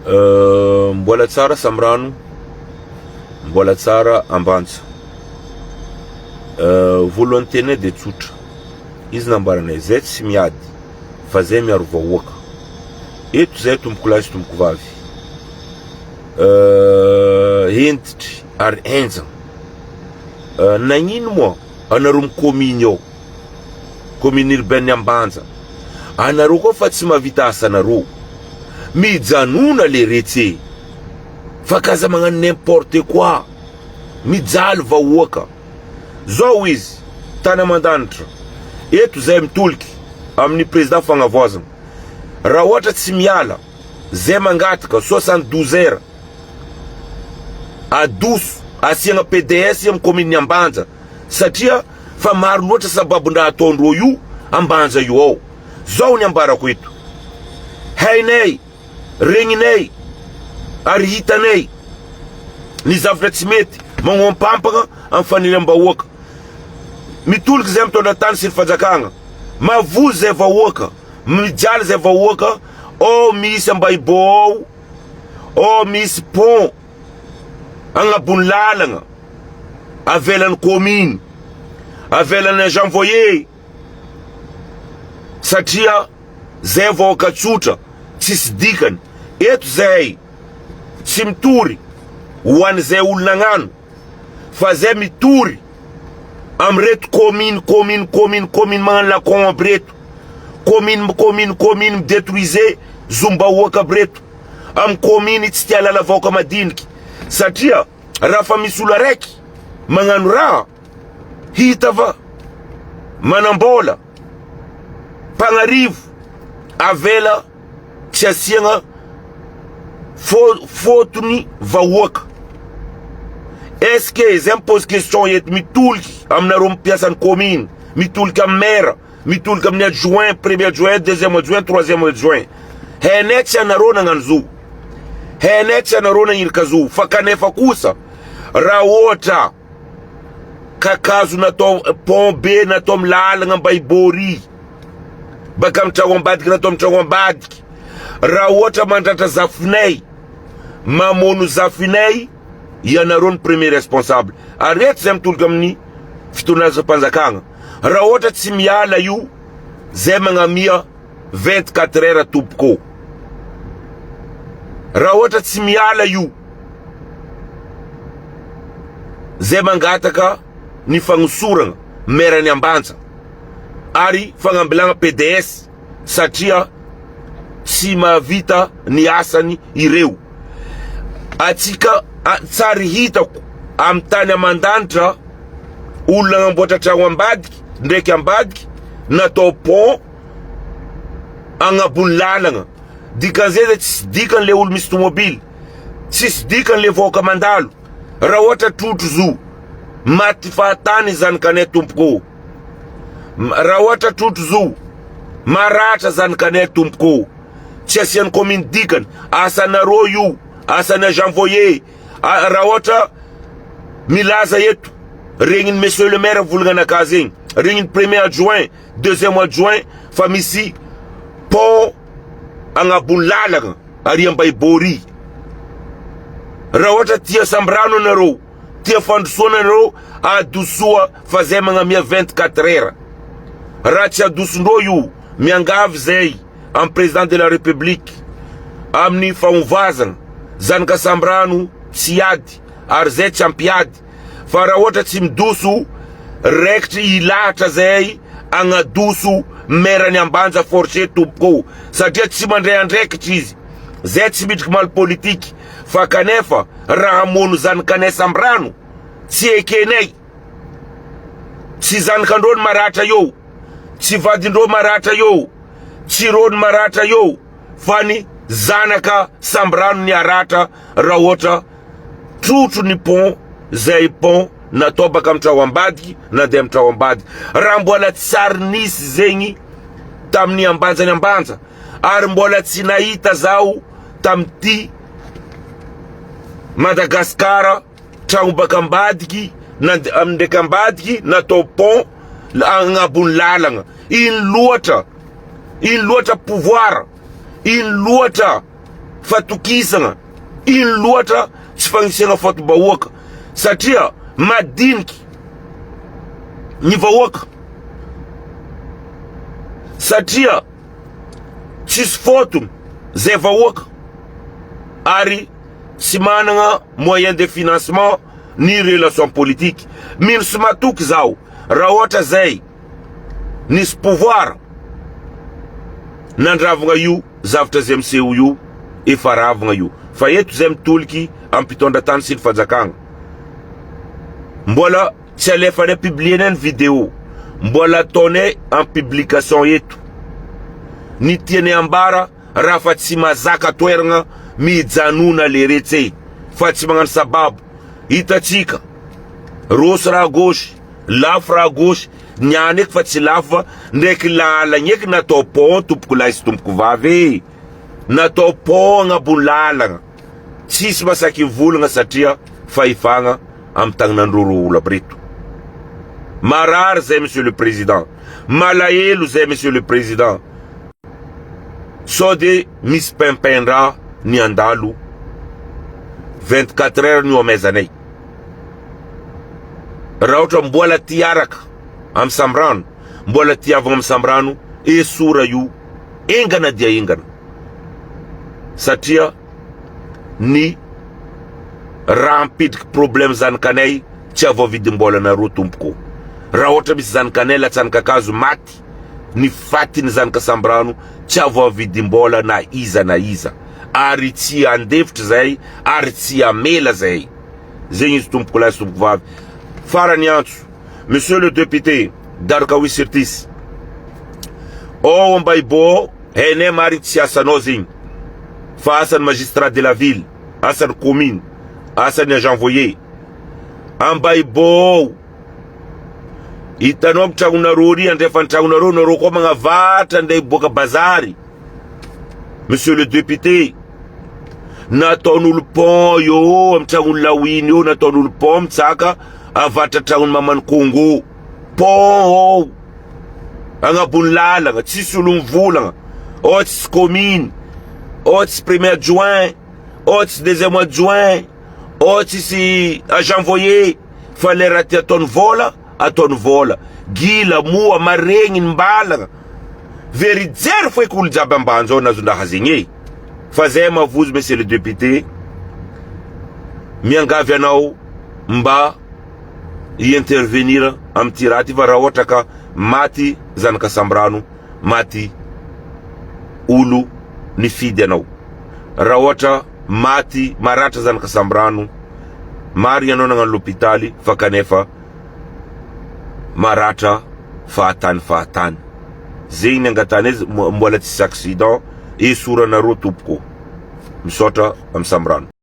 Mbola tsara Sambrano, mbola tsara Ambantsa. Volonté de tsotra izy nambaranay zay tsy miady fa zay miaro vahoaka eto zay tomboko lahy sy tomboko vavy entitry ary enjagna nagnino moa anareo mikominy ao commune urbaine Ambanja anareo koa fa tsy mavita asa anareo mijanona le retse fa kaza magnano n'importe quoi mijaly vahoaka zao izy tana mandanitra eto zay mitoliky amin'ny président fagnavoazana raha ohatra tsy miala zay mangataka 72 heures adoso asiagna PDS amin'ny commune Ambanja satria fa maro loatra sababon-draha ataondreo io Ambanja io ao zao ny ambarako eto hainay regninay ary hitanay ny zavatra tsy mety magnompampagna amin'ny fanilam-bahoaka mitoliky zay mitondra tany sy ny fanjakagna mavozy zay vahoaka mijaly zay vahoaka o misy Ambaibô o misy pont agnabony lalagna avelan'ny commune avelan'ny Jean Voyer satria zay vahoaka tsotra tsisy dikany eto zay tsy mitory ho an'izay olona agnano fa zay mitory amreto commune magnano lacombe reto commune midétruise zombahoaka aby reto am commune tsy tia lala vahoaka madiniky satria raha fa misy olo araiky magnano raha hita va manambola pagnarivo avela tsy asiagna fotony vahoaka. Est-ce que zay pose question eto mitoliky aminareo mipiasan'ny commune mitoliky amin'ny maire mitoliky amin'ny adjoint premier adjoint deuxième adjoint troisième adjoint hainay tsy anareo nagnano zo hainay tsy anareo nagnirika zo fa kanefa kosa raha ohatra kakazo natao pont be natao amin'ny lalagna Ambaibôry baka amin'ny trago ambadiky natao amin'ny trago ambadiky raha ohatra mandratra zafinay mamono zafinay ianareo ny premier responsable areto zay mitoliky amin'ny fitonazam-panjakagna raha ohatra tsy miala io zay magnamia 24 heures tompoko raha ohatra tsy miala io zay mangataka ny fagnosoragna maire-ny Ambanja ary fagnambilagna PDS satria tsy mavita ny asany ireo atsika tsary hitako amin'ny tany amandanitra olona agnamboatra tragno ambadiky ndraiky ambadiky natao pont agnabony lalagna dikan'izay zay tsisy dikany le olo misy tomobily tsisy dikany le vahoaka mandalo raha ohatra trotro zo maty fahatany zanakanay tompoko raha ohatra trotro zo maratra zanakanay tompoko tsy asian'ny commune dikany asanareo io asana Jean Voyer raha ohatra milaza eto regniny monsieur le maire volagna anakazy egny regniny premier adjoint deuxième adjoint fa misy pont agnabony lalagna ary Ambaibôry raha ohatra tia Sambrano anareo tia fandrosoana anareo adosoa fa zay magnamia 24 heures raha tsy adosondreo io miangavy zay amin'ny président de la république amin'ny fagnovazana zanaka Sambrano tsy ady ary zay tsy ampiady fa raha ohatra tsy midoso raikitry ilahatra zay agnadoso maire-ny Ambanja forcé tompoko satria tsy mandray andraikitry izy zay tsy midriky mal politiky fa kanefa raha mono zanakanay Sambrano tsy ekenay tsy zanakandreo ny maratra eo tsy vadindreo maratra eo tsy rô ny maratra eo fa ny zanaka Sambrano ny aratra raha ohatra trotro ny pont zay pont natao baka amin'ny trago ambadiky nandeha amin'ny trago ambadiky raha mbola tsary nisy zegny tamin'ny Ambanjany Ambanja ary mbola tsy nahita zao tamin'ity Madagasikara trago baka ambadiky ndraiky ambadiky natao pont agnabony lalagna ino loatra pouvoir ino loatra fatokisana iny loatra tsy fagnisana fato-bahoaka satria madiniky ny vahoaka satria tsisy fotony zay vahoaka ary tsy managna moyen de financement ni relation politique. Mino sy matoky zao raha ohatra zay nisy pouvoir nandravagna io zavatra zay miseho io efa ravagna io fa eto zay mitoliky ampitondratany sy ny fanjakagna mbola tsy alefanay publier ny vidéo mbola ataonay en publication eto ny tianay ambara raha fa tsy mazaka toeragna mijanona le retsy fa tsy magnano sababu hitatsika rosy raha gauche lafo raha gauche niany eky fa tsy lafo fa ndraiky lalagna eky natao pont tompoko lahy sy tompoko vavy natao pont agnabony lalagna tsisy masaky volagna satria fahefagna amy tagnanandroro olo aby reto marary zay monsieur le président malahelo zay monsieur le président sode misy pimpindraha ny andalo 24 heures ny omezanay raha ohatra mbola tiaraka amy sambrano mbola tiavagna amy sambrano esora io engana dia engana satria ny raha mipidriky problème zanakanay tsy avoavidimbolanareo tompoko raha ohatra misy zanakanay latsanakakazo maty ny fatiny zanaka sambrano tsy avoavidimbola na iza ary tsy andefitra zay ary tsy amela zay zegny izy tompoko lahy sy tompoko vavy farany antso monsieur le député Daroka Wisirtis o ambaibo hainay marigny tsy asanao zegny fa asan'ny magistrat de la ville asan'ny commune asan'ny agent voyer ambaibo hitanao amy tragnonareo ry andrefa ny tragnonareo nareo koa magnavatra andeha boaka bazary monsieur le député nataon'olo pont io amy tragnony lawiny io nataon'olo pont mitsaka avatra tragnony mamany Congo pont agnabony lalagna tsisy olo mivolagna ohatsy commune ohatsy premier adjoint ohatsy deuxième adjoint ohatsy sy agent voyer fa le raha ty ataony vola gila moa maregny ny mbalagna verijery foiky olo jiaby ambanjao nazondraha zegny fa zay mavozo monsieur le député miangavy anao mba i-intervenir amy ty raha ty fa raha ohatra ka maty zanaka sambrano maty olo nifidy anao raha ohatra maty maratra zanaka sambrano marigny anao nagnano l'hôpitaly fa kanefa maratra fahatany zegny ny angatany mbola tsisy accident esoranareo tompoko misaotra amy sambrano